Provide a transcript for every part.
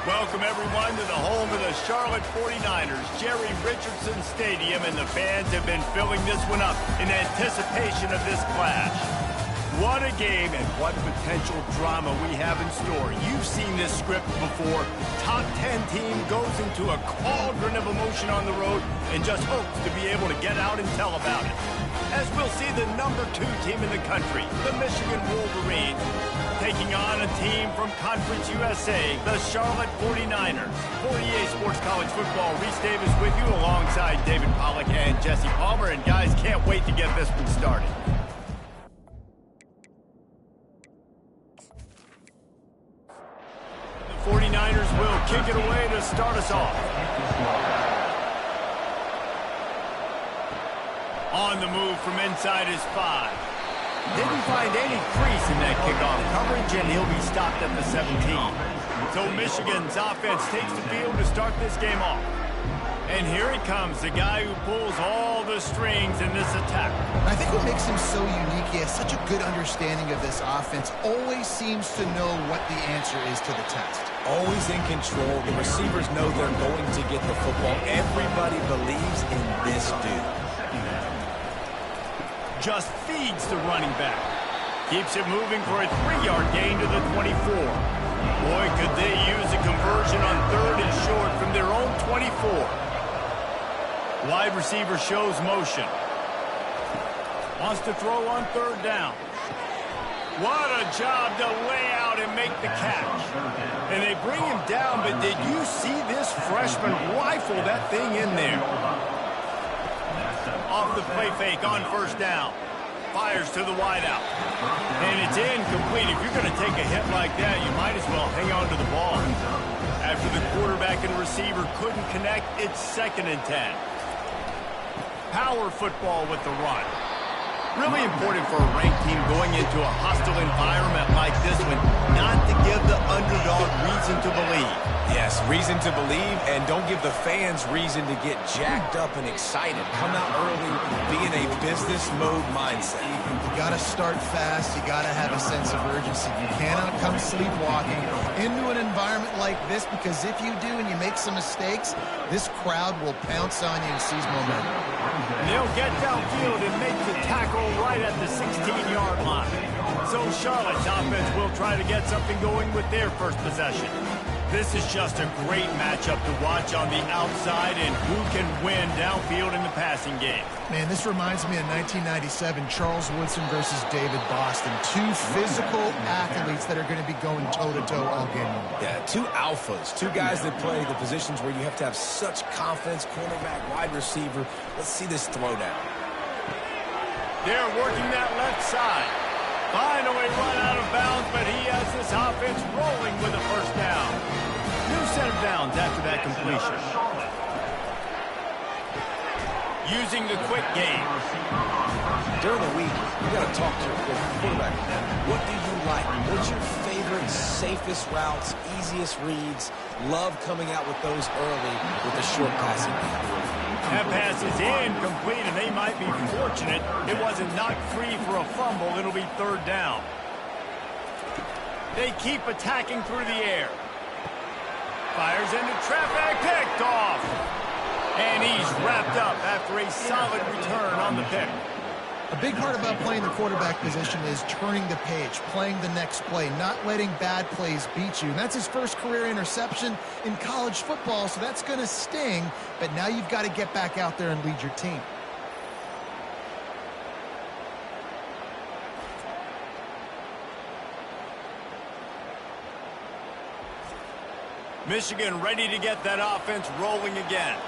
Welcome, everyone, to the home of the Charlotte 49ers, Jerry Richardson Stadium, and the fans have been filling this one up in anticipation of this clash. What a game and what potential drama we have in store. You've seen this script before. Top 10 team goes into a cauldron of emotion on the road and just hopes to be able to get out and tell about it. As we'll see the number 2 team in the country, the Michigan Wolverines, taking on a team from Conference USA, the Charlotte 49ers. For EA Sports College Football, Reese Davis with you alongside David Pollack and Jesse Palmer. And guys, can't wait to get this one started. The 49ers will kick it away to start us off. On the move from inside his 5. Didn't find any crease in that kickoff coverage, and he'll be stopped at the 17. So Michigan's offense takes the field to start this game off. And here he comes, the guy who pulls all the strings in this attack. I think what makes him so unique, he has such a good understanding of this offense, always seems to know what the answer is to the test. Always in control. The receivers know they're going to get the football. Everybody believes in this dude. Just feeds the running back. Keeps it moving for a 3-yard gain to the 24. Boy, could they use a conversion on 3rd and short from their own 24. Wide receiver shows motion. Wants to throw on 3rd down. What a job to lay out and make the catch. And they bring him down, but did you see this freshman rifle that thing in there? Off the play fake on 1st down. Fires to the wideout. And it's incomplete. If you're going to take a hit like that, you might as well hang on to the ball. After the quarterback and receiver couldn't connect, it's 2nd and 10. Power football with the run. Really important for a ranked team going into a hostile environment like this one, not to give the underdog reason to believe. Yes, reason to believe, and don't give the fans reason to get jacked up and excited. Come out early, be in a business mode mindset. You got to start fast. You got to have a sense of urgency. You cannot come sleepwalking into an environment like this, because if you do and you make some mistakes, this crowd will pounce on you and seize momentum. They'll get downfield and make the tackle right at the 16-yard line. So Charlotte's offense will try to get something going with their first possession. This is just a great matchup to watch on the outside, and who can win downfield in the passing game. Man, this reminds me of 1997, Charles Woodson versus David Boston. 2 physical athletes that are going to be going toe-to-toe all game long. Yeah, 2 alphas, 2 guys that play the positions where you have to have such confidence, cornerback, wide receiver. Let's see this throwdown. They're working that left side. Finally run out of bounds, but he has this offense rolling with a 1st down. New set of downs after that completion. Using the quick game. During the week, you got to talk to your quarterback. What do you like? What's your favorite, safest routes, easiest reads? Love coming out with those early with the short passing game. That pass is incomplete, and they might be fortunate it wasn't knocked free for a fumble. It'll be 3rd down. They keep attacking through the air. Fires into traffic, picked off. And he's wrapped up after a solid return on the pick. A big part about playing the quarterback position is turning the page, playing the next play, not letting bad plays beat you. And that's his first career interception in college football, so that's going to sting. But now you've got to get back out there and lead your team. Michigan ready to get that offense rolling again.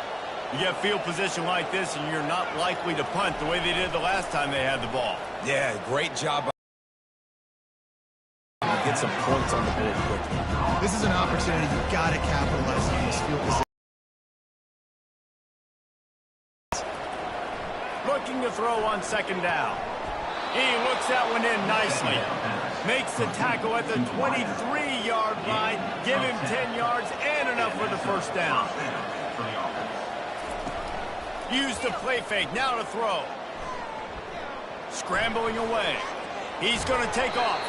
You get field position like this, and you're not likely to punt the way they did the last time they had the ball. Yeah, great job. Get some points on the board quickly. This is an opportunity you've got to capitalize on this field position. Looking to throw on 2nd down. He looks that one in nicely. Makes the tackle at the 23-yard line. Give him 10 yards and enough for the 1st down. Use the play fake, now to throw. Scrambling away. He's going to take off.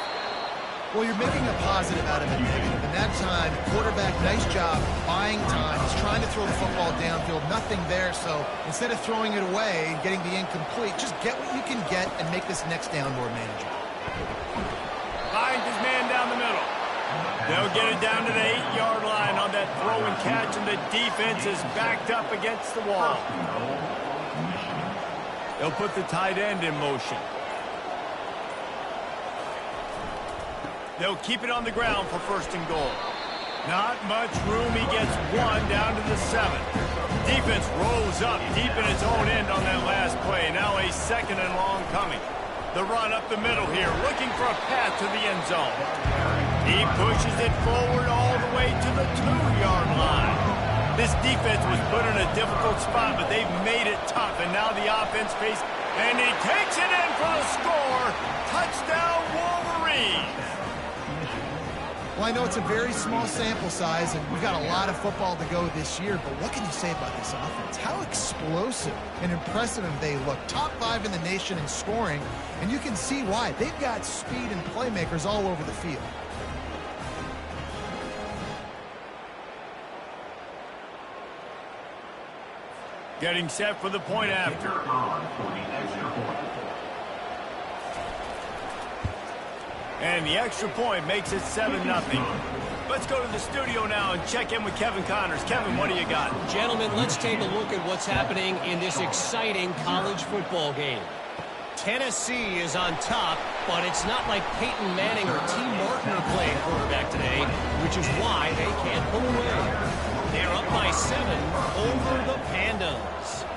Well, you're making a positive out of a negative. And that time, quarterback, nice job buying time. He's trying to throw the football downfield. Nothing there. So instead of throwing it away and getting the incomplete, just get what you can get and make this next down more manageable. Finds his man down the middle. They'll get it down to the 8-yard line on that throw and catch, and the defense is backed up against the wall. They'll put the tight end in motion. They'll keep it on the ground for 1st and goal. Not much room. He gets one down to the 7. Defense rolls up deep in its own end on that last play. Now a 2nd and long coming. The run up the middle here, looking for a path to the end zone. He pushes it forward all the way to the 2-yard line. This defense was put in a difficult spot, but they've made it tough, and now the offense faces, and he takes it in for a score. Touchdown, Wolverines. Well, I know it's a very small sample size, and we've got a lot of football to go this year, but what can you say about this offense? How explosive and impressive they look. Top 5 in the nation in scoring, and you can see why. They've got speed and playmakers all over the field. Getting set for the point after. And the extra point makes it 7-0. Let's go to the studio now and check in with Kevin Connors. Kevin, what do you got? Gentlemen, let's take a look at what's happening in this exciting college football game. Tennessee is on top, but it's not like Peyton Manning or T. Martin are playing quarterback today, which is why they can't pull away. They're up by 7 over the Pandas.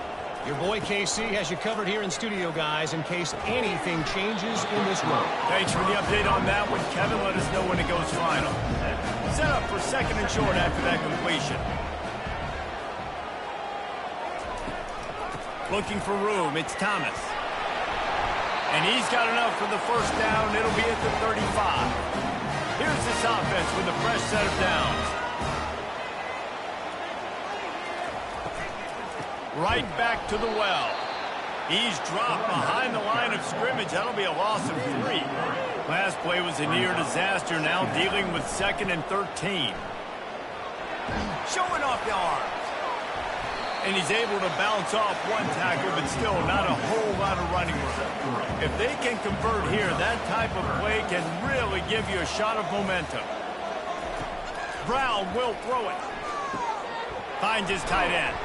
Your boy KC has you covered here in studio, guys, in case anything changes in this one. Thanks for the update on that one, Kevin. Let us know when it goes final. Set up for 2nd and short after that completion. Looking for room. It's Thomas. And he's got enough for the 1st down. It'll be at the 35. Here's this offense with a fresh set of downs. Right back to the well. He's dropped behind the line of scrimmage. That'll be a loss of 3. Last play was a near disaster. Now dealing with 2nd and 13. Showing off the arms. And he's able to bounce off one tackle, but still not a whole lot of running room. If they can convert here, that type of play can really give you a shot of momentum. Brown will throw it. Finds his tight end.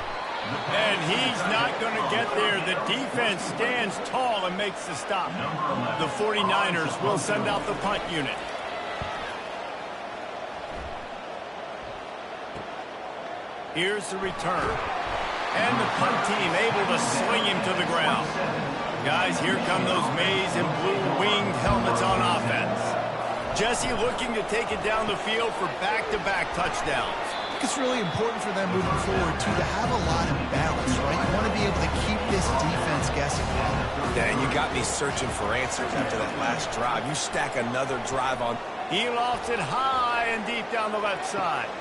And he's not going to get there. The defense stands tall and makes the stop. The 49ers will send out the punt unit. Here's the return. And the punt team able to sling him to the ground. Guys, here come those maize and blue winged helmets on offense. Jesse looking to take it down the field for back-to-back touchdowns. It's really important for them moving forward, too, to have a lot of balance, right? You want to be able to keep this defense guessing. Yeah, and you got me searching for answers after that last drive. You stack another drive on. He lofts it high and deep down the left side.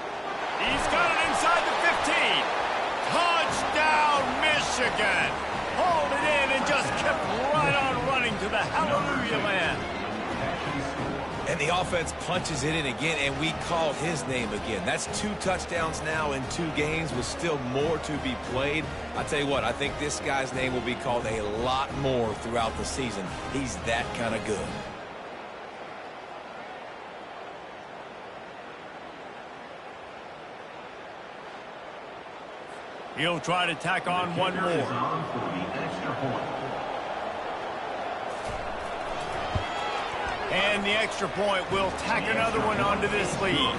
He's got it inside the 15. Touchdown, Michigan. Hauled it in and just kept right on running to the hallelujah land. And the offense punches it in again, and we called his name again. That's 2 touchdowns now in 2 games with still more to be played. I tell you what, I think this guy's name will be called a lot more throughout the season. He's that kind of good. He'll try to tack on one more. And the extra point will tack another one onto this lead.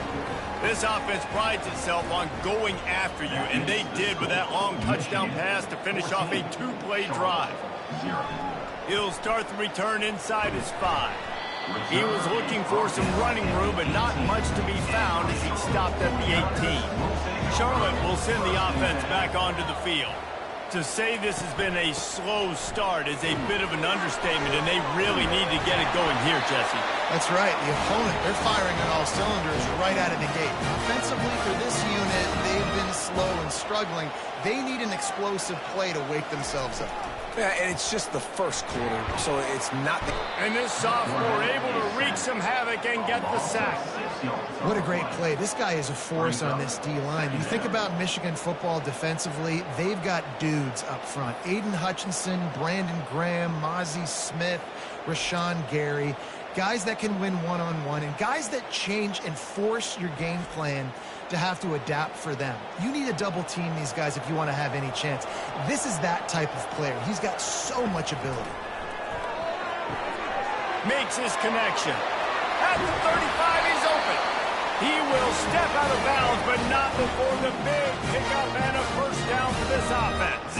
This offense prides itself on going after you, and they did with that long touchdown pass to finish off a 2-play drive. He'll start the return inside his 5. He was looking for some running room, but not much to be found as he stopped at the 18. Charlotte will send the offense back onto the field. To say this has been a slow start is a bit of an understatement, and they really need to get it going here, Jesse. That's right. The opponent, they're firing on all cylinders right out of the gate. Offensively, for this unit, they've been slow and struggling. They need an explosive play to wake themselves up. Yeah, and it's just the first quarter, so it's not the... And this sophomore able to wreak some havoc and get the sack. What a great play. This guy is a force on this D-line. You think about Michigan football defensively, they've got dudes up front. Aiden Hutchinson, Brandon Graham, Mozzie Smith, Rashawn Gary. Guys that can win one-on-one and guys that change and force your game plan to have to adapt for them. You need to double team these guys if you want to have any chance. This is that type of player. He's got so much ability. Makes his connection. At the 35, he's open. He will step out of bounds, but not before the big pickup and a first down for this offense.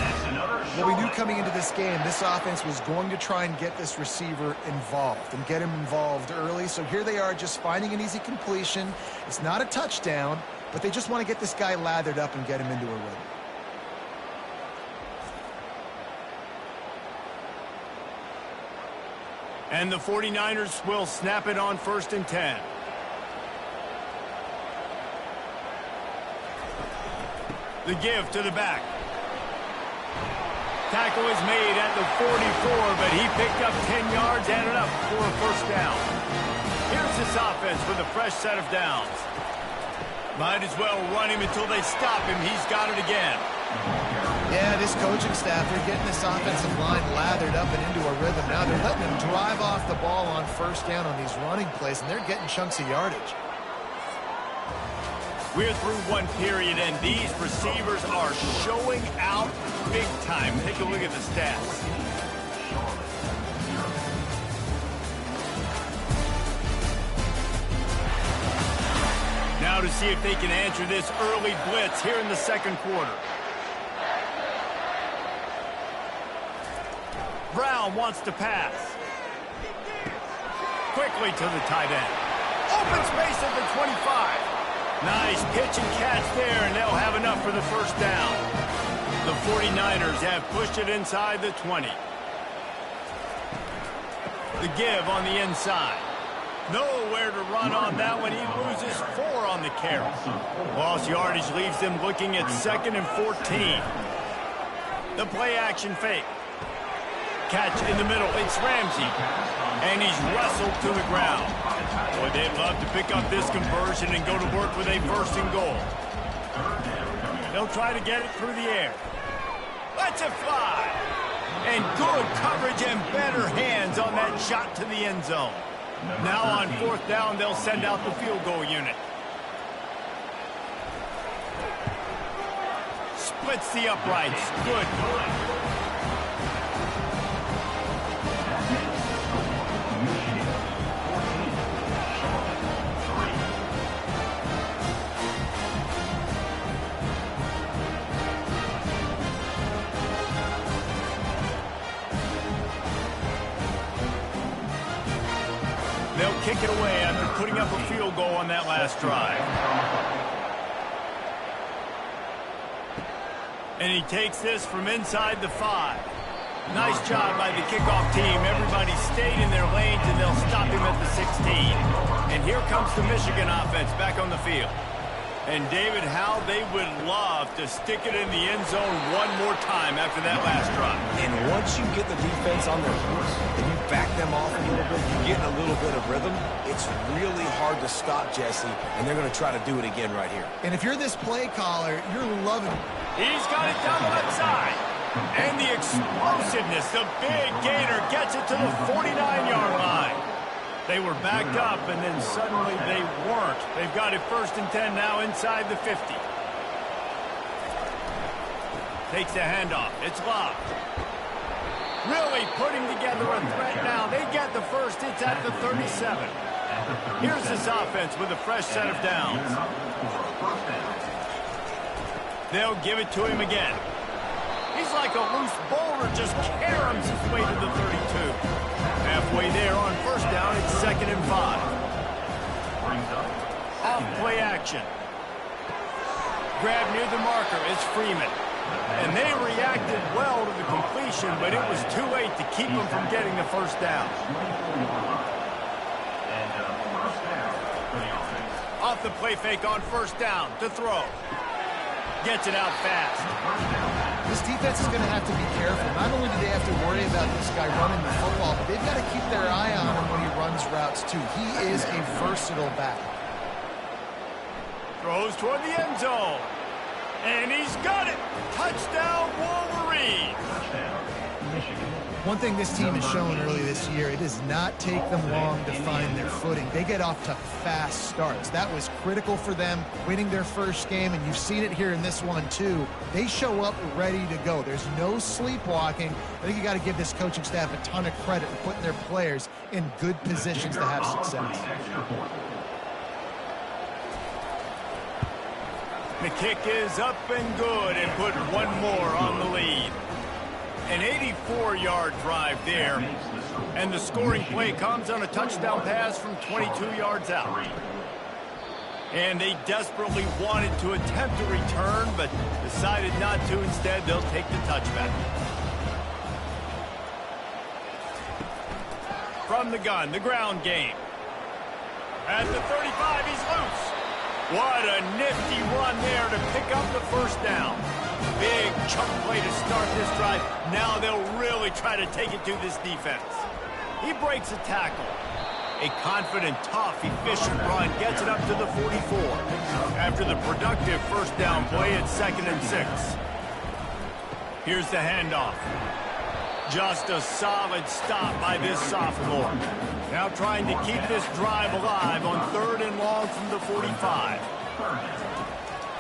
Well, we knew coming into this game, this offense was going to try and get this receiver involved and get him involved early. So here they are just finding an easy completion. It's not a touchdown, but they just want to get this guy lathered up and get him into a rhythm. And the 49ers will snap it on 1st and 10. The give to the back. Tackle is made at the 44, but he picked up 10 yards and it up for a first down. Here's this offense with a fresh set of downs. Might as well run him until they stop him. He's got it again. Yeah, this coaching staff, they're getting this offensive line lathered up and into a rhythm. Now they're letting them drive off the ball on first down on these running plays, and they're getting chunks of yardage. We're through one period, and these receivers are showing out big time. Take a look at the stats. Now to see if they can answer this early blitz here in the second quarter. Brown wants to pass. Quickly to the tight end. Open space at the 25. Nice pitch and catch there, and they'll have enough for the first down. The 49ers have pushed it inside the 20. The give on the inside. Nowhere to run on that one. He loses 4 on the carry. Lost yardage leaves them looking at 2nd and 14. The play action fake. Catch in the middle. It's Ramsey. And he's wrestled to the ground. Boy, they'd love to pick up this conversion and go to work with a 1st and goal. They'll try to get it through the air. Lets it fly. And good coverage and better hands on that shot to the end zone. Now on 4th down, they'll send out the field goal unit. Splits the uprights. Good. They'll kick it away after putting up a field goal on that last drive. And he takes this from inside the 5. Nice job by the kickoff team. Everybody stayed in their lanes, and they'll stop him at the 16. And here comes the Michigan offense back on the field. And, David, how they would love to stick it in the end zone one more time after that last drive. And once you get the defense on their horse and you back them off a little bit, you get a little bit of rhythm, it's really hard to stop Jesse, and they're going to try to do it again right here. And if you're this play caller, you're loving it. He's got it down the left side. And the explosiveness, the big gainer gets it to the 49-yard line. They were backed up, and then suddenly they weren't. They've got it 1st and 10 now inside the 50. Takes the handoff. It's locked. Really putting together a threat now. They get the first. It's at the 37. Here's this offense with a fresh set of downs. They'll give it to him again. He's like a loose bowler, just caroms his way to the 32. Halfway there on 1st down, it's 2nd and 5. Off play action. Grab near the marker is Freeman. And they reacted well to the completion, but it was too late to keep them from getting the first down. Off the play fake on 1st down to throw. Gets it out fast. This defense is going to have to be careful. Not only do they have to worry about this guy running the football, but they've got to keep their eye on him when he runs routes, too. He is a versatile back. Throws toward the end zone. And he's got it. Touchdown, Wolverine. One thing this team has shown early this year, it does not take them long to find their footing. They get off to fast starts. That was critical for them, winning their first game, and you've seen it here in this one, too. They show up ready to go. There's no sleepwalking. I think you got to give this coaching staff a ton of credit for putting their players in good positions to have success. The kick is up and good and put one more on the lead. An 84-yard drive there, and the scoring play comes on a touchdown pass from 22 yards out. And they desperately wanted to attempt a return, but decided not to. Instead, they'll take the touchback. From the gun, the ground game. At the 35, he's loose. What a nifty run there to pick up the first down. Big chunk play to start this drive. Now they'll really try to take it to this defense. He breaks a tackle. A confident, tough, efficient run gets it up to the 44. After the productive first down play, it's 2nd and 6. Here's the handoff. Just a solid stop by this sophomore. Now trying to keep this drive alive on 3rd and long from the 45.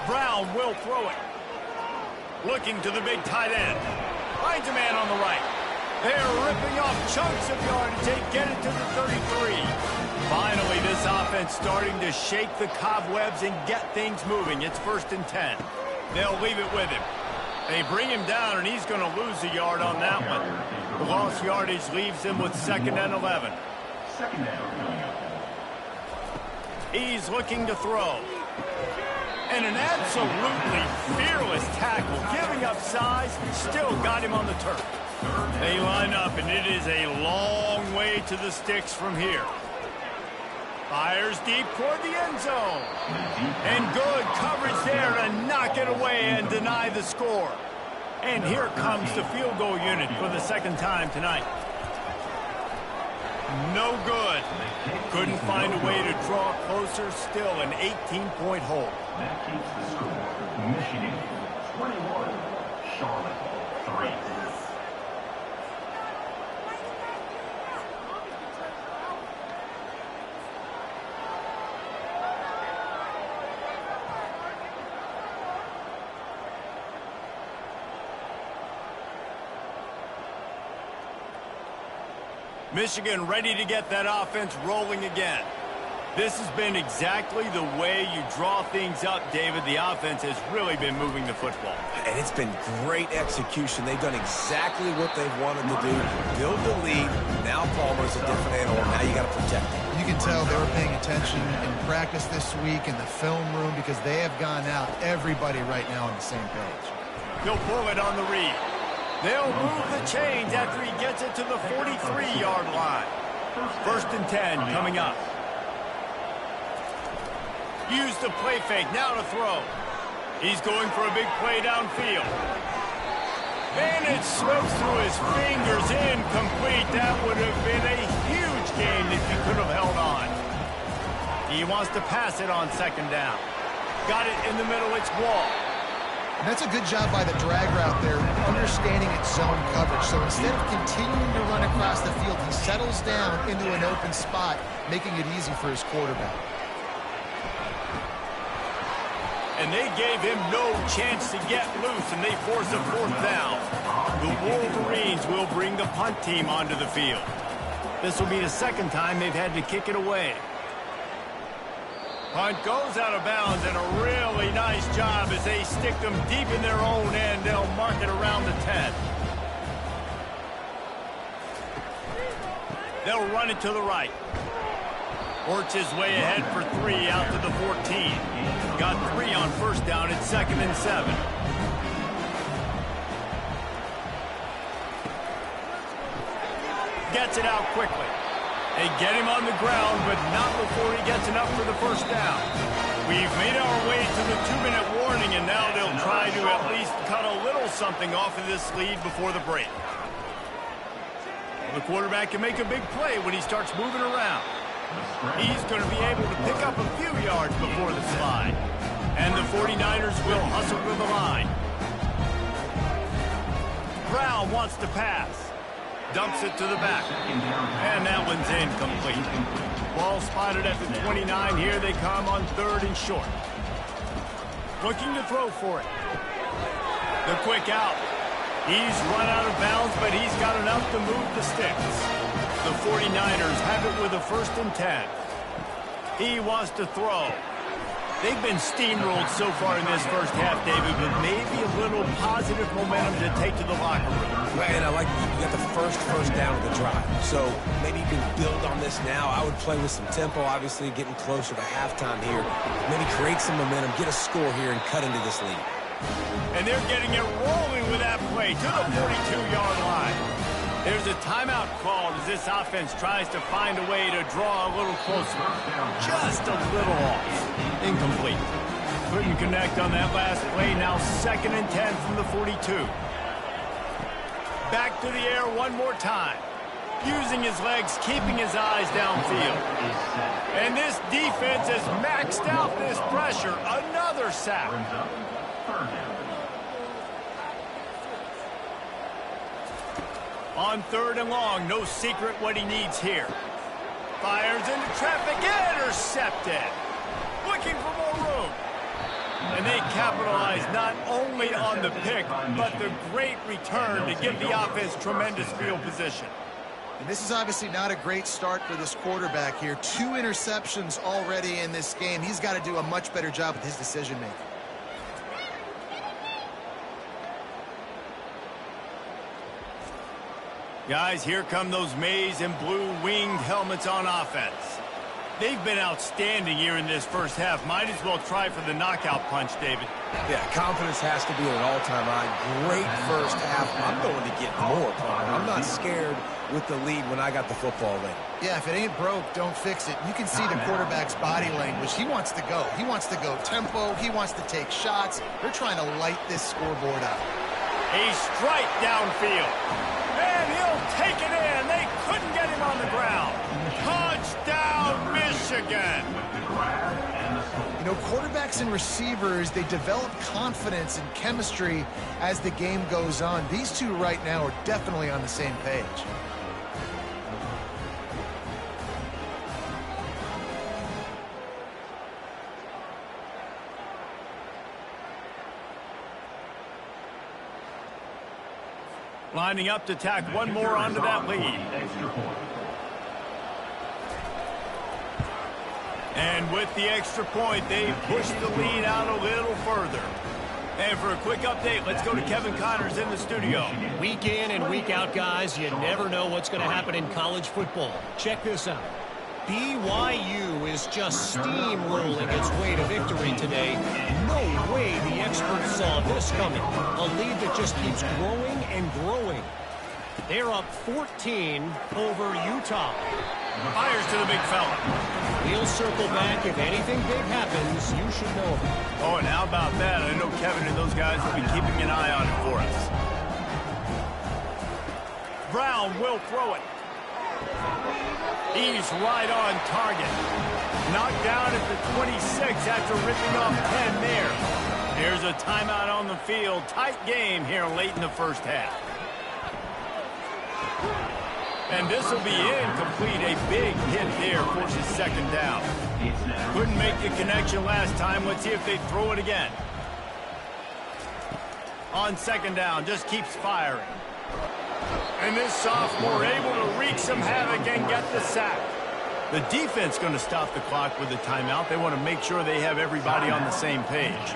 Brown will throw it. Looking to the big tight end. Finds a man on the right. They're ripping off chunks of yardage. They get it to the 33. Finally, this offense starting to shake the cobwebs and get things moving. It's 1st and 10. They'll leave it with him. They bring him down, and he's going to lose a yard on that one. The lost yardage leaves him with 2nd and 11. He's looking to throw. And an absolutely fearless tackle, giving up size, still got him on the turf. They line up, and it is a long way to the sticks from here. Fires deep toward the end zone. And good coverage there to knock it away and deny the score. And here comes the field goal unit for the 2nd time tonight. No good. Couldn't find a way to draw closer. Still an 18-point hole. That keeps the score. Michigan 21, Charlotte 3. Michigan ready to get that offense rolling again. This has been exactly the way you draw things up, David. The offense has really been moving the football. And it's been great execution. They've done exactly what they've wanted to do. Build the lead. Now Palmer's a different animal. Now you got to protect him. You can tell they were paying attention in practice this week in the film room because they have gone out, everybody right now on the same page. He'll pull it on the read. They'll move the chains after he gets it to the 43-yard line. 1st and 10 coming up. Use the play fake, now to throw. He's going for a big play downfield. And it slips through his fingers, incomplete. That would have been a huge gain if he could have held on. He wants to pass it on 2nd down. Got it in the middle, it's Wall. And that's a good job by the drag route there, understanding its zone coverage. So instead of continuing to run across the field, he settles down into an open spot, making it easy for his quarterback. And they gave him no chance to get loose, and they force a 4th down. The Wolverines will bring the punt team onto the field. This will be the 2nd time they've had to kick it away. Punt goes out of bounds, and a really nice job as they stick them deep in their own end. They'll mark it around the 10. They'll run it to the right. Works his way ahead for 3 out to the 14. Got 3 on 1st down. It's 2nd and 7. Gets it out quickly. They get him on the ground, but not before he gets enough for the 1st down. We've made our way to to the 2-minute warning, and now they'll try to at least cut a little something off of this lead before the break. The quarterback can make a big play when he starts moving around. He's going to be able to pick up a few yards before the slide. And the 49ers will hustle to the line. Brown wants to pass. Dumps it to the back. And that one's incomplete. Ball spotted at the 29. Here they come on 3rd and short. Looking to throw for it. The quick out. He's run out of bounds, but he's got enough to move the sticks. The 49ers have it with a 1st and 10. He wants to throw. They've been steamrolled so far in this first half, David, with maybe a little positive momentum to take to the locker room. And I like you got the first down of the drive. So maybe you can build on this now. I would play with some tempo, obviously getting closer to halftime here. Maybe create some momentum, get a score here, and cut into this lead. And they're getting it rolling with that play to the 42-yard line. There's a timeout called as this offense tries to find a way to draw a little closer. Just a little off. Incomplete. Couldn't connect on that last play. Now 2nd and 10 from the 42. Back to the air one more time. Using his legs, keeping his eyes downfield. And this defense has maxed out this pressure. Another sack. On 3rd and long, no secret what he needs here. Fires into traffic, intercepted. Looking for more room. And they capitalize not only on the pick, but the great return to give the offense tremendous field position. And this is obviously not a great start for this quarterback here. 2 interceptions already in this game. He's got to do a much better job with his decision-making. Guys, here come those maize and blue winged helmets on offense. They've been outstanding here in this first half. Might as well try for the knockout punch, David. Yeah, confidence has to be at an all-time high. Great first half. I'm going to get more, Palmer. I'm not scared with the lead when I got the football late. Yeah, if it ain't broke, don't fix it. You can see the quarterback's body language. He wants to go. He wants to go tempo. He wants to take shots. They're trying to light this scoreboard up. A strike downfield. And he'll take it in. They couldn't get him on the ground. Touchdown, Michigan. You know, quarterbacks and receivers, they develop confidence and chemistry as the game goes on. These two right now are definitely on the same page. Lining up to tack one more onto that lead. And with the extra point, they push the lead out a little further. And for a quick update, let's go to Kevin Connors in the studio. Week in and week out, guys, you never know what's going to happen in college football. Check this out. BYU is just steamrolling its way to victory today. No way the experts saw this coming. A lead that just keeps growing and growing. They're up 14 over Utah. Fires to the big fella. We'll circle back. If anything big happens, you should know about it. Oh, and how about that? I know Kevin and those guys will be keeping an eye on it for us. Brown will throw it. He's right on target. Knocked down at the 26 after ripping off 10 there. Here's a timeout on the field. Tight game here late in the first half. And this will be incomplete. A big hit there forces 2nd down. Couldn't make the connection last time. Let's see if they throw it again. On 2nd down, just keeps firing. And this sophomore able to wreak some havoc and get the sack. The defense going to stop the clock with a timeout. They want to make sure they have everybody on the same page.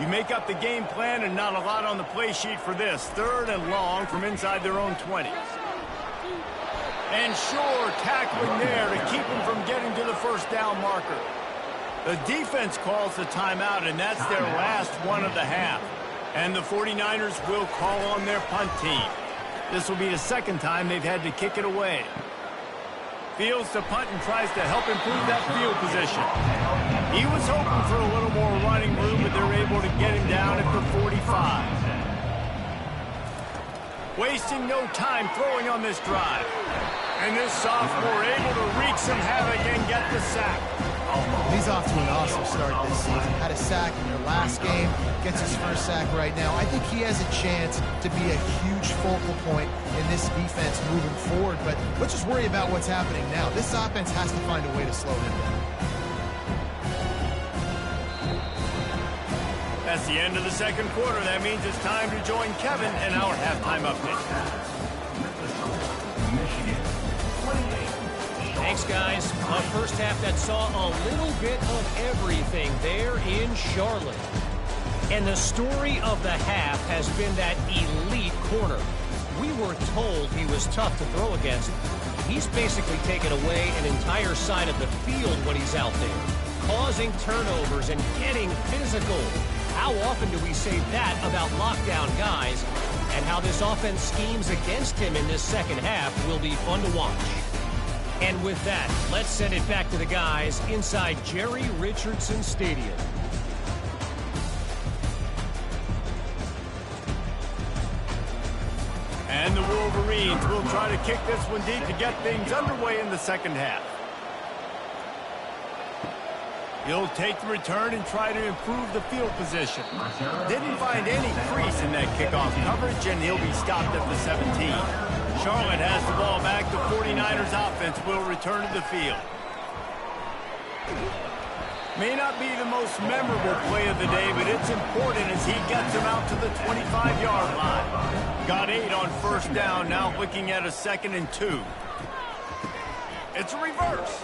You make up the game plan and not a lot on the play sheet for this. 3rd and long from inside their own 20s. And sure, tackling there to keep him from getting to the 1st down marker. The defense calls the timeout, and that's their last one of the half. And the 49ers will call on their punt team. This will be the 2nd time they've had to kick it away. Fields to punt and tries to help improve that field position. He was hoping for a little more running room, but they're able to get him down at the 45. Wasting no time throwing on this drive. And this sophomore able to wreak some havoc and get the sack. He's off to an awesome start this season. Had a sack in their last game, gets his first sack right now. I think he has a chance to be a huge focal point in this defense moving forward, but let's just worry about what's happening now. This offense has to find a way to slow him down. That's the end of the second quarter. That means it's time to join Kevin in our halftime update. Thanks, guys. A first half that saw a little bit of everything there in Charlotte. And the story of the half has been that elite corner. We were told he was tough to throw against. He's basically taken away an entire side of the field when he's out there, causing turnovers and getting physical. How often do we say that about lockdown guys? And how this offense schemes against him in this second half will be fun to watch. And with that, let's send it back to the guys inside Jerry Richardson Stadium. And the Wolverines will try to kick this one deep to get things underway in the second half. He'll take the return and try to improve the field position. Didn't find any crease in that kickoff coverage, and he'll be stopped at the 17. Charlotte has the ball back. The 49ers offense will return to the field. May not be the most memorable play of the day, but it's important as he gets him out to the 25-yard line. Got 8 on first down, now looking at a 2nd and 2. It's a reverse.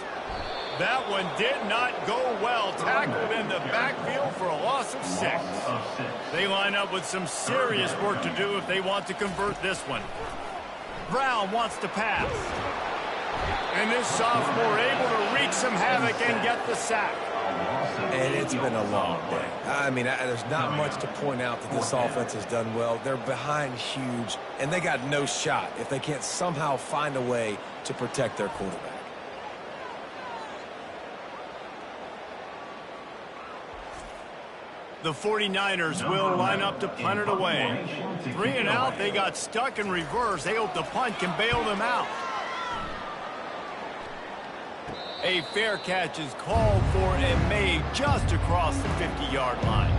That one did not go well. Tackled in the backfield for a loss of 6. They line up with some serious work to do if they want to convert this one. Brown wants to pass. And this sophomore able to wreak some havoc and get the sack. And it's been a long day. I mean, there's not much to point out that this offense has done well. They're behind huge, and they got no shot if they can't somehow find a way to protect their quarterback. The 49ers will line up to punt it away. 3 and out, they got stuck in reverse. They hope the punt can bail them out. A fair catch is called for and made just across the 50-yard line.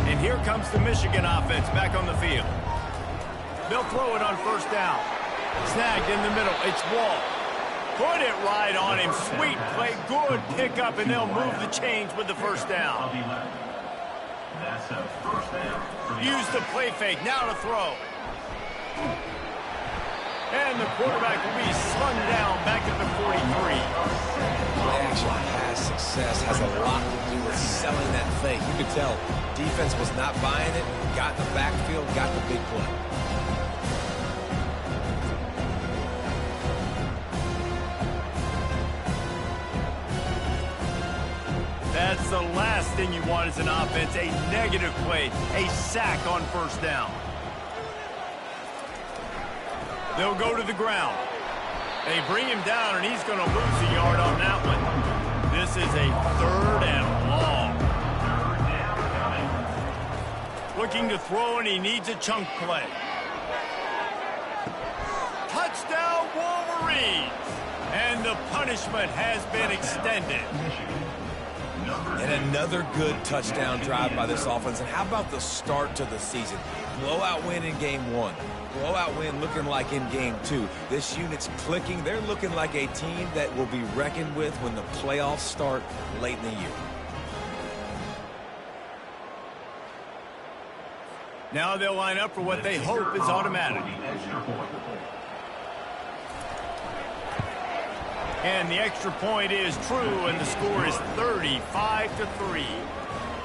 And here comes the Michigan offense back on the field. They'll throw it on first down. Snagged in the middle. It's Wall. Put it right on him. Sweet play. Good pickup, and they'll move the chains with the first down. Use the play fake. Now to throw. And the quarterback will be slung down back at the 43. Play-action pass success has a lot to do with selling that fake. You could tell defense was not buying it, got in the backfield, got the big play. That's the last thing you want as an offense, a negative play, a sack on first down. They'll go to the ground. They bring him down, and he's going to lose a yard on that one. This is a 3rd and long. Looking to throw, and he needs a chunk play. Touchdown, Wolverines! And the punishment has been extended. And another good touchdown drive by this offense. And how about the start to the season? Blowout win in game 1. Blowout win looking like in game 2. This unit's clicking. They're looking like a team that will be reckoned with when the playoffs start late in the year. Now they'll line up for what they hope is automatic. And the extra point is true, and the score is 35-3.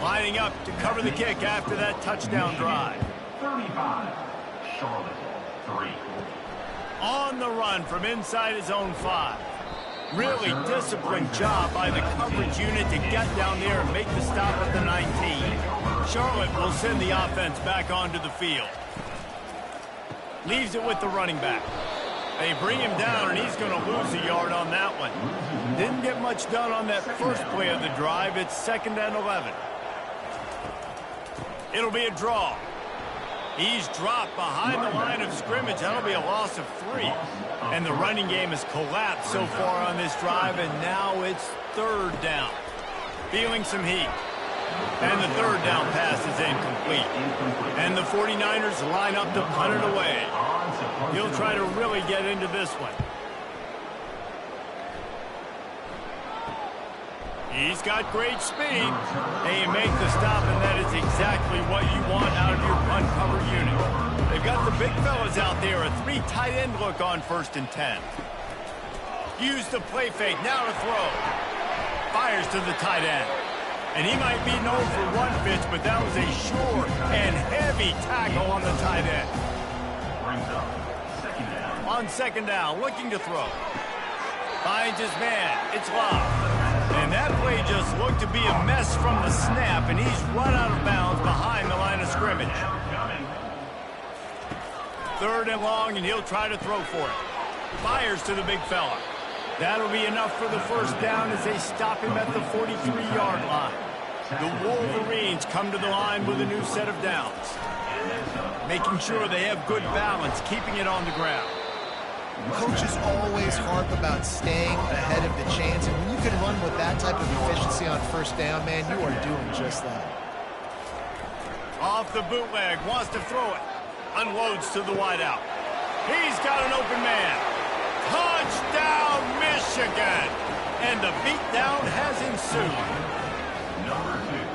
Lining up to cover the kick after that touchdown drive. 35, Charlotte, 3. On the run from inside his own 5. Really disciplined job by the coverage unit to get down there and make the stop at the 19. Charlotte will send the offense back onto the field. Leaves it with the running back. They bring him down, and he's going to lose a yard on that one. Didn't get much done on that first play of the drive. It's 2nd and 11. It'll be a draw. He's dropped behind the line of scrimmage. That'll be a loss of 3. And the running game has collapsed so far on this drive, and now it's 3rd down. Feeling some heat. And the 3rd down pass is incomplete. And the 49ers line up to punt it away. He'll try to really get into this one. He's got great speed. They make the stop, and that is exactly what you want out of your punt cover unit. They've got the big fellas out there. A 3 tight end look on 1st and 10. Use the play fake. Now to throw. Fires to the tight end. And he might be known for run fits, but that was a sure and heavy tackle on the tight end. On 2nd down, looking to throw. Finds his man. It's Love. And that play just looked to be a mess from the snap, and he's run out of bounds behind the line of scrimmage. 3rd and long, and he'll try to throw for it. Fires to the big fella. That'll be enough for the 1st down as they stop him at the 43-yard line. The Wolverines come to the line with a new set of downs. Making sure they have good balance, keeping it on the ground. Coaches always harp about staying ahead of the chains, and when you can run with that type of efficiency on 1st down, man, you are doing just that. Off the bootleg, wants to throw it. Unloads to the wideout. He's got an open man. Touchdown, Michigan! And the beatdown has ensued.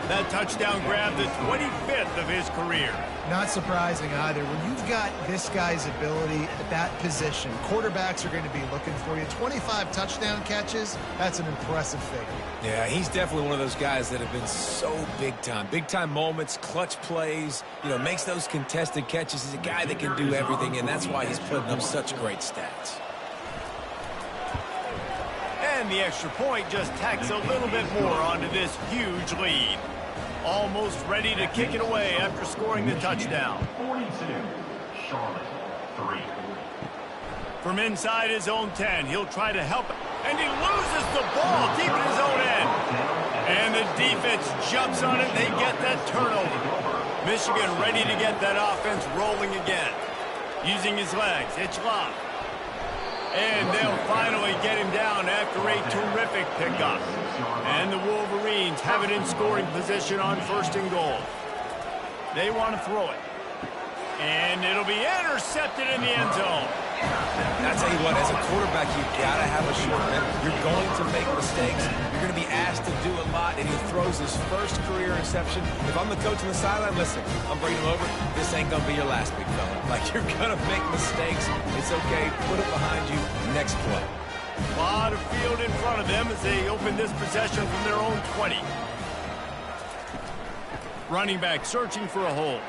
That touchdown grabbed the 25th of his career. Not surprising either. When you've got this guy's ability at that position, quarterbacks are going to be looking for you. 25 touchdown catches, that's an impressive figure. Yeah, he's definitely one of those guys that have been so big time. Big time moments, clutch plays, makes those contested catches. He's a guy that can do everything, and that's why he's putting up such great stats. And the extra point just tacks a little bit more onto this huge lead. Almost ready to kick it away after scoring the touchdown. 42, Charlotte, 3. From inside his own 10, he'll try to help, and he loses the ball deep in his own end. And the defense jumps on it, they get that turnover. Michigan ready to get that offense rolling again. Using his legs, it's Love. And they'll finally get him down after a terrific pickup. And the Wolverines have it in scoring position on 1st and goal. They want to throw it. And it'll be intercepted in the end zone. I tell you what, as a quarterback, you've got to have a short man. You're going to make mistakes. You're going to be asked to do a lot, and he throws his first career interception. If I'm the coach on the sideline, listen, I'm bringing him over. This ain't going to be your last, big fella. Like, you're going to make mistakes. It's okay. Put it behind you. Next play. A lot of field in front of them as they open this possession from their own 20. Running back searching for a hole.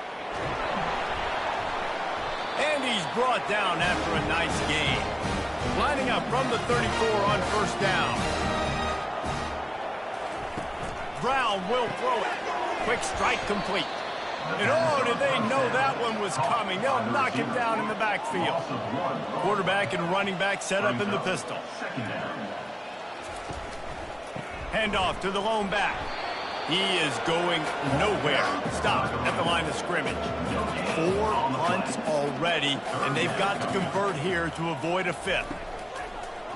And he's brought down after a nice gain. Lining up from the 34 on 1st down. Brown will throw it. Quick strike complete. And oh, did they know that one was coming. They'll knock him down in the backfield. Quarterback and running back set up in the pistol. Handoff to the lone back. He is going nowhere. Stop at the line of scrimmage. 4 punts already, and they've got to convert here to avoid a 5th.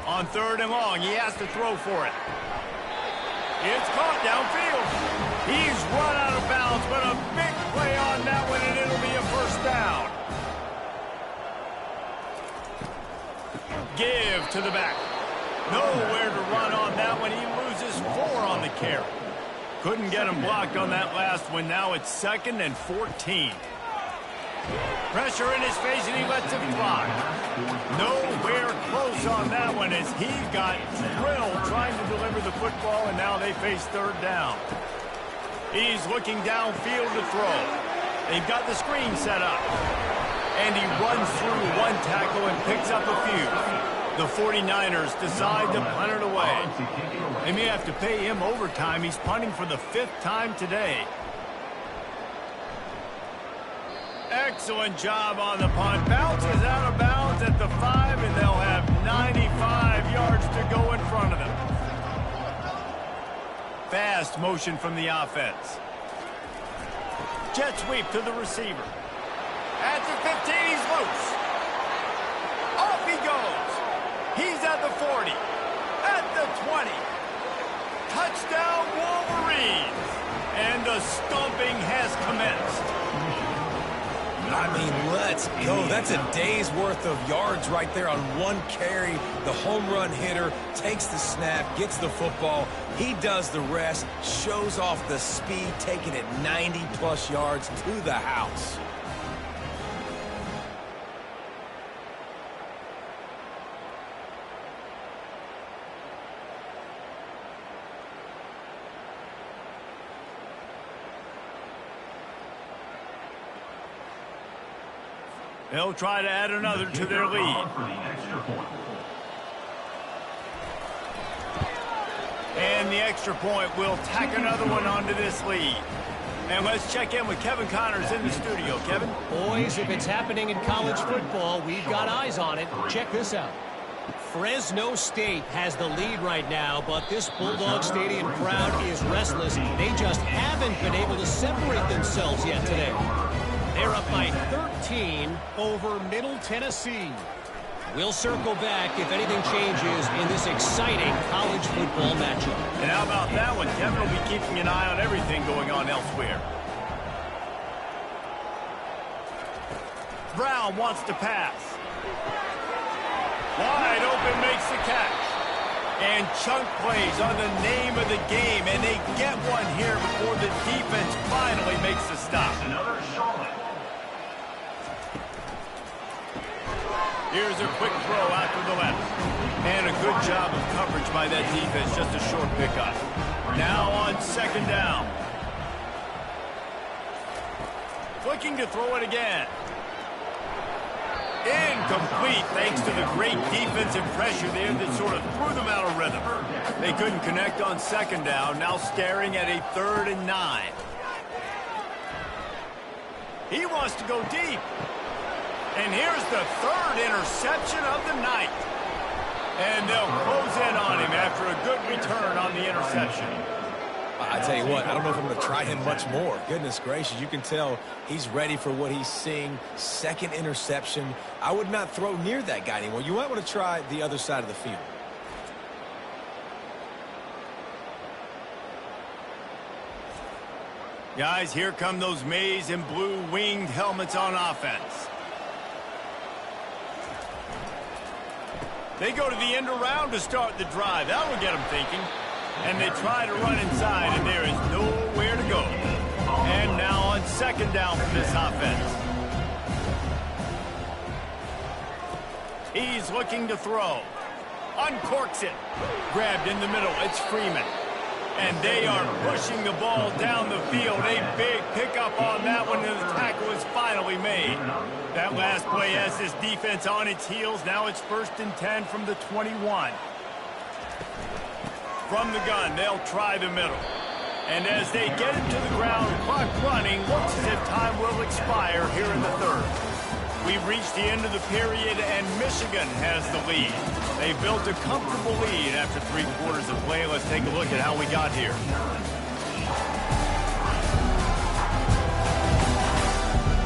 On 3rd and long, he has to throw for it. It's caught downfield. He's run out of bounds, but a big play on that one, and it'll be a 1st down. Give to the back. Nowhere to run on that one. He loses 4 on the carry. Couldn't get him blocked on that last one. Now it's 2nd and 14. Pressure in his face, and he lets it fly. Nowhere close on that one as he got drilled trying to deliver the football, and now they face 3rd down. He's looking downfield to throw. They've got the screen set up. And he runs through 1 tackle and picks up a few. The 49ers decide to punt it away. They may have to pay him overtime. He's punting for the 5th time today. Excellent job on the punt. Bounces out of bounds at the 5, and they'll have 95 yards to go in front of them. Fast motion from the offense. Jet sweep to the receiver. At the 15, he's loose. Off he goes. He's at the 40. At the 20. Touchdown, Wolverines. And the stomping has commenced. I mean, let's go. That's a day's worth of yards right there on one carry. The home run hitter takes the snap, gets the football. He does the rest, shows off the speed, taking it 90-plus yards to the house. They'll try to add another to their lead. And the extra point will tack another one onto this lead. And let's check in with Kevin Connors in the studio. Kevin? Boys, if it's happening in college football, we've got eyes on it. Check this out. Fresno State has the lead right now, but this Bulldog Stadium crowd is restless. They just haven't been able to separate themselves yet today. They're up by 13 over Middle Tennessee. We'll circle back if anything changes in this exciting college football matchup. And how about that one? Kevin will be keeping an eye on everything going on elsewhere. Brown wants to pass. Wide open, makes the catch. And chunk plays on the name of the game, and they get one here before the defense finally makes the stop. Another Charlotte. Here's a quick throw out to the left. And a good job of coverage by that defense. Just a short pickup. Now on second down. Looking to throw it again. Incomplete thanks to the great defensive pressure there that sort of threw them out of rhythm. They couldn't connect on second down. Now staring at a 3rd and 9. He wants to go deep. And here's the 3rd interception of the night. And they'll close in on him after a good return on the interception. I tell you what, I don't know if I'm going to try him much more. Goodness gracious, you can tell he's ready for what he's seeing. 2nd interception. I would not throw near that guy anymore. You might want to try the other side of the field. Guys, here come those maize and blue winged helmets on offense. They go to the end around to start the drive. That will get them thinking. And they try to run inside, and there is nowhere to go. And now on second down for this offense. He's looking to throw. Uncorks it. Grabbed in the middle. It's Freeman. And they are pushing the ball down the field. A big pickup on that one, and the tackle is finally made. That last play has this defense on its heels. Now it's 1st and 10 from the 21. From the gun, they'll try the middle. And as they get it to the ground, clock running, looks as if time will expire here in the 3rd. We've reached the end of the period, and Michigan has the lead. They built a comfortable lead after 3 quarters of play. Let's take a look at how we got here.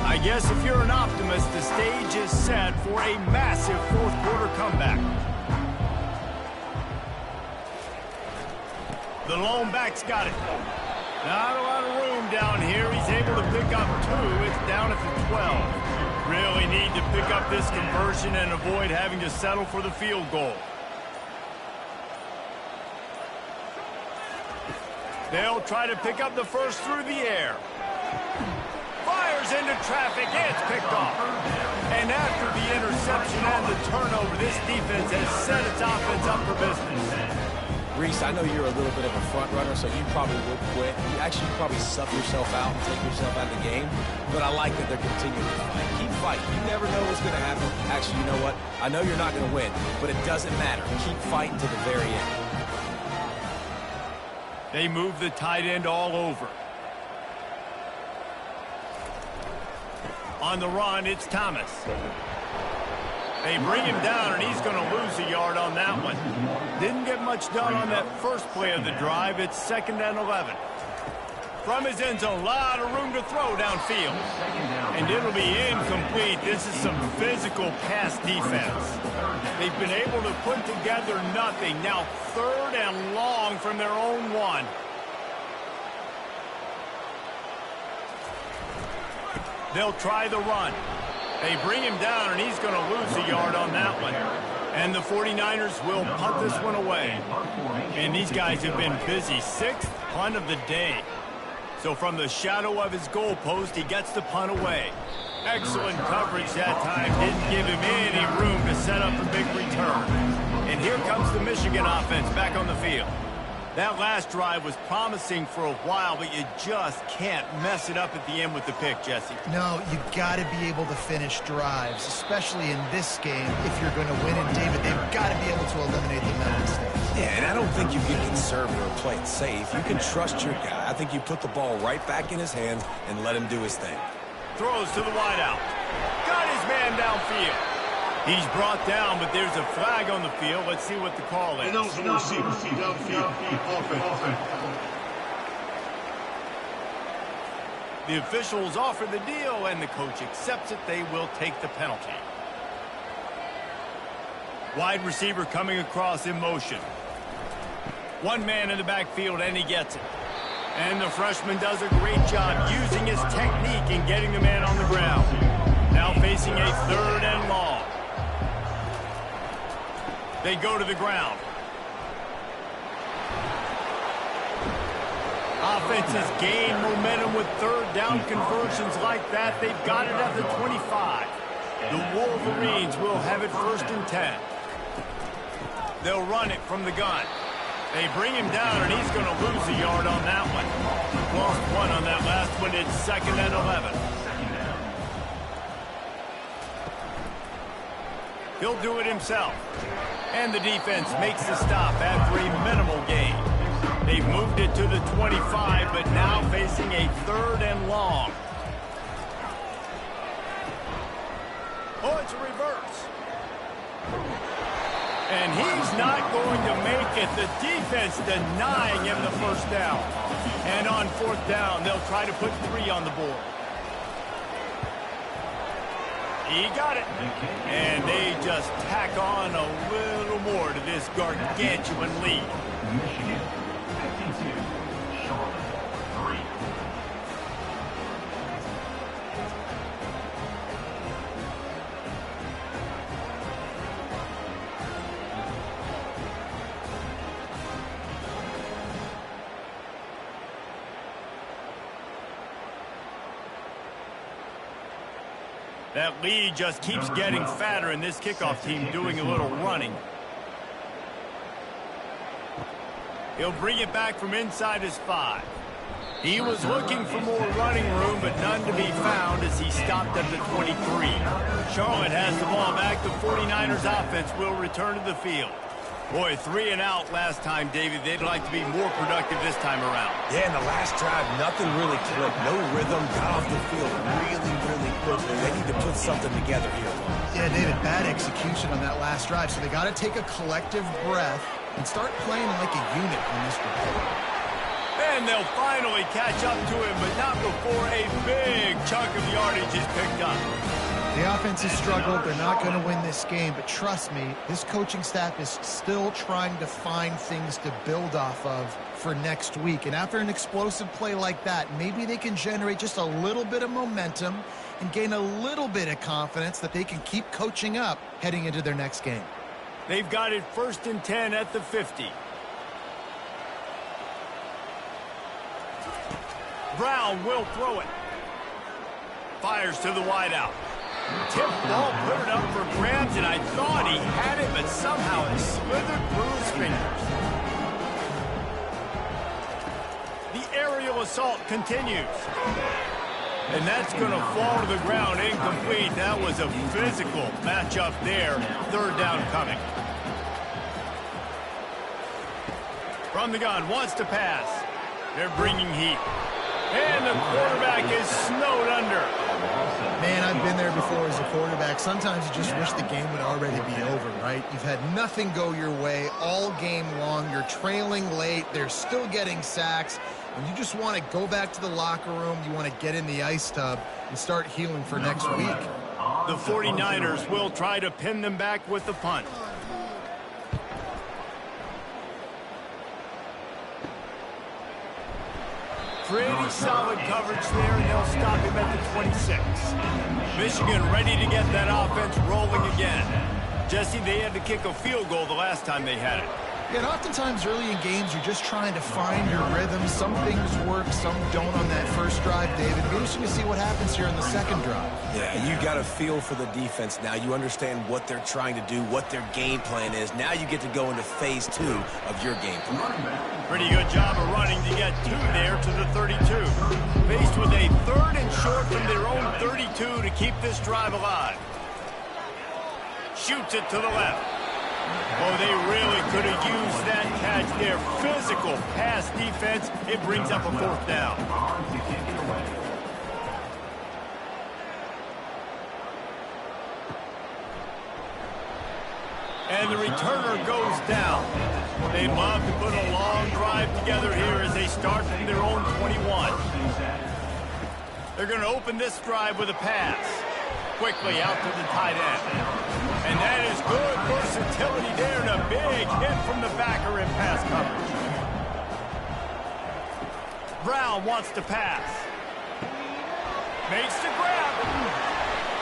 I guess if you're an optimist, the stage is set for a massive 4th quarter comeback. The lone back's got it. Not a lot of room down here. He's able to pick up 2. It's down at the 12. Really need to pick up this conversion and avoid having to settle for the field goal. They'll try to pick up the first through the air. Fires into traffic. It's picked off. And after the interception and the turnover, this defense has set its offense up for business. Reese, I know you're a little bit of a front runner, so you probably would quit. You actually probably suck yourself out and take yourself out of the game. But I like that they're continuing to fight. Keep fighting. You never know what's going to happen. Actually, you know what? I know you're not going to win, but it doesn't matter. Keep fighting to the very end. They move the tight end all over. On the run, it's Thomas. They bring him down, and he's going to lose a yard on that one. Didn't get much done on that first play of the drive. It's 2nd and 11. From his end zone, a lot of room to throw downfield. And it'll be incomplete. This is some physical pass defense. They've been able to put together nothing. Now 3rd and long from their own 1. They'll try the run. They bring him down, and he's going to lose a yard on that one. And the 49ers will punt this one away. And these guys have been busy. 6th punt of the day. So from the shadow of his goalpost, he gets the punt away. Excellent coverage that time. Didn't give him any room to set up a big return. And here comes the Michigan offense back on the field. That last drive was promising for a while, but you just can't mess it up at the end with the pick, Jesse. No, you've got to be able to finish drives, especially in this game if you're going to win. And, David, they've got to be able to eliminate the mental mistakes. Yeah, and I don't think you get conservative or play it safe. You can trust your guy. I think you put the ball right back in his hands and let him do his thing. Throws to the wideout. Got his man downfield. He's brought down, but there's a flag on the field. Let's see what the call is. The officials offer the deal, and the coach accepts it. They will take the penalty. Wide receiver coming across in motion. One man in the backfield, and he gets it. And the freshman does a great job using his technique and getting the man on the ground. Now facing a 3rd and long. They go to the ground. Offenses gain momentum with 3rd down conversions like that. They've got it at the 25. The Wolverines will have it 1st and 10. They'll run it from the gun. They bring him down, and he's going to lose a yard on that one. Lost 1 on that last one. It's 2nd and 11. He'll do it himself. And the defense makes the stop after a minimal gain. They've moved it to the 25, but now facing a 3rd and long. Oh, it's a reverse. And he's not going to make it. The defense denying him the 1st down. And on 4th down, they'll try to put 3 on the board. He got it. And they just tack on a little more to this gargantuan lead. Michigan 52, Charlotte 3. That lead just keeps getting fatter, and this kickoff team doing a little running. He'll bring it back from inside his 5. He was looking for more running room, but none to be found as he stopped at the 23. Charlotte has the ball back. The 49ers offense will return to the field. Boy, 3 and out last time, David. They'd like to be more productive this time around. Yeah, in the last drive, nothing really clicked. No rhythm, got off the field really quickly. They need to put something together here. Yeah, David, bad execution on that last drive. So they got to take a collective breath and start playing like a unit on this report. And they'll finally catch up to him, but not before a big chunk of yardage is picked up. The offense has struggled. They're not going to win this game, but trust me, this coaching staff is still trying to find things to build off of for next week. And after an explosive play like that, maybe they can generate just a little bit of momentum and gain a little bit of confidence that they can keep coaching up heading into their next game. They've got it 1st and 10 at the 50. Brown will throw it. Fires to the wideout. Tip ball, put it up for grabs, and I thought he had it, but somehow it slithered through his fingers. The aerial assault continues. And that's going to fall to the ground incomplete. That was a physical matchup there. 3rd down coming. From the gun, wants to pass. They're bringing heat. And the quarterback is snowed under. Man, I've been there before as a quarterback. Sometimes you just wish the game would already be over, right? You've had nothing go your way all game long. You're trailing late. They're still getting sacks. And you just want to go back to the locker room. You want to get in the ice tub and start healing for next week. The 49ers will try to pin them back with the punt. Pretty solid coverage there, and they'll stop him at the 26. Michigan ready to get that offense rolling again. Jesse, they had to kick a field goal the last time they had it. Yeah, and oftentimes early in games, you're just trying to find your rhythm. Some things work, some don't on that first drive, David. It'll be interesting to see what happens here in the second drive. Yeah, you got a feel for the defense now. You understand what they're trying to do, what their game plan is. Now you get to go into phase 2 of your game plan. Pretty good job of running to get 2 there to the 32. Faced with a 3rd and short from their own 32 to keep this drive alive. Shoots it to the left. Oh, they really could have used that catch there. Physical pass defense. It brings up a 4th down. And the returner goes down. They love to put a long drive together here as they start from their own 21. They're going to open this drive with a pass. Quickly out to the tight end. And that is good versatility there, and a big hit from the backer in pass coverage. Brown wants to pass. Makes the grab.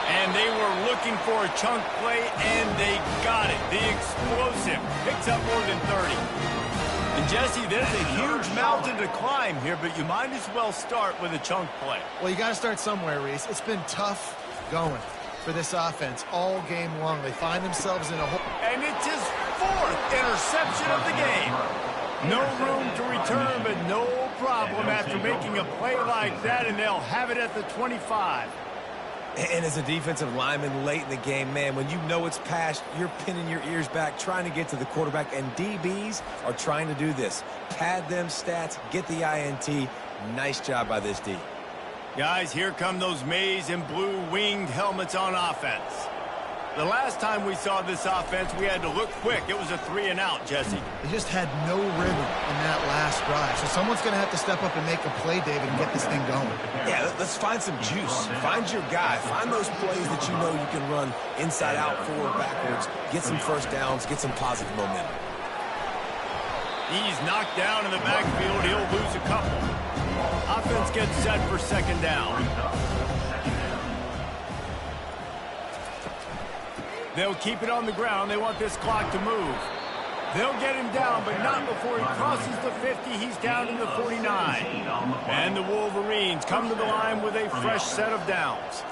And they were looking for a chunk play, and they got it. The explosive picks up more than 30. And Jesse, there's a huge mountain to climb here, but you might as well start with a chunk play. Well, you got to start somewhere, Reese. It's been tough going for this offense all game long. They find themselves in a hole. And it's his 4th interception of the game. No room to return, but no problem after making a play like that, and they'll have it at the 25. And as a defensive lineman late in the game, man, when you know it's past, you're pinning your ears back, trying to get to the quarterback, and DBs are trying to do this. Pad them stats, get the INT. Nice job by this D. Guys, here come those maize and blue winged helmets on offense. The last time we saw this offense, we had to look quick. It was a 3 and out, Jesse. They just had no rhythm in that last drive. So someone's going to have to step up and make a play, David, and get this thing going. Yeah, let's find some juice. Find your guy. Find those plays that you know you can run inside out, forward, backwards. Get some first downs. Get some positive momentum. He's knocked down in the backfield. He'll lose a couple. Offense gets set for 2nd down. They'll keep it on the ground. They want this clock to move. They'll get him down, but not before he crosses the 50. He's down to the 49. And the Wolverines come to the line with a fresh set of downs.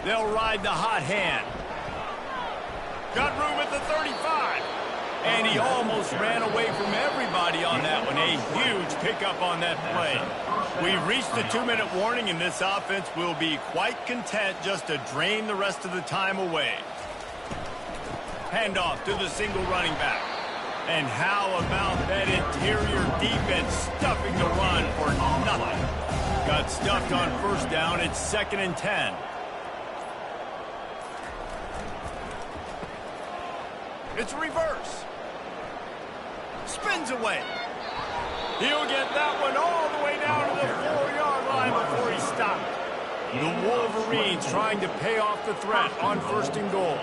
They'll ride the hot hand. Got room at the 35. And he almost ran away from everybody on that one. A huge pickup on that play. We've reached the 2-minute warning, and this offense will be quite content just to drain the rest of the time away. Handoff to the single running back. And how about that interior defense stuffing the run for nothing? Got stuffed on 1st down. It's 2nd and 10. It's a reverse. Spins away. He'll get that one all the way down to the 4-yard line before he stopped. The Wolverines trying to pay off the threat on 1st and goal.